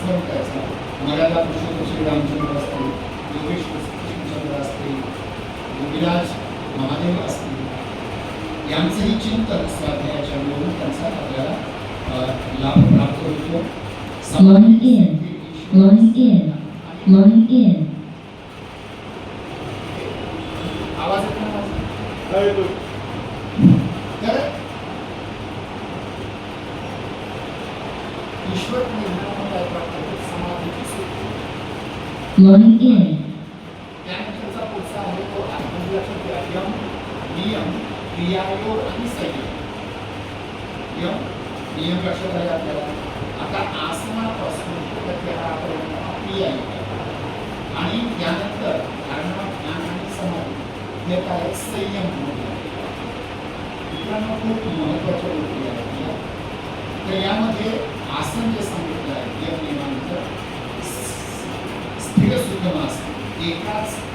अनुसरण करायचं. मर्यादा पुरुषोत्तम श्री रामचंद्र असतील, योगेश कृष्णचंद्र असतील, योगीराज महादेव असतील, यांचंही चिंतन स्वाध्यायाच्या मिळून त्यांचा आपल्याला लाभ प्राप्त होतो. Loading in. Loading in. Loading in. आवाज येतो ना माझा? येतो. तर ईश्वर निर्माणाला प्राप्त समाधीची सुख. Loading in. त्यानंतरचा पुढचा आहे तो आत्मविलासक यम, नियम, क्रियायोग आणि संयम. नियम लक्षात आले आपल्याला. आता आसनापासून प्रत्याहारापर्यंत क्रियायोग आणि त्यानंतर धारणा, ज्ञान आणि समाधी हे काय संयम म्हणून मित्रांनो खूप महत्वाच्या गोष्टी आहेत. तर यामध्ये आसन जे सांगितलं आहे यम नियमानंतर स्थिर सुखम आसन, एकाच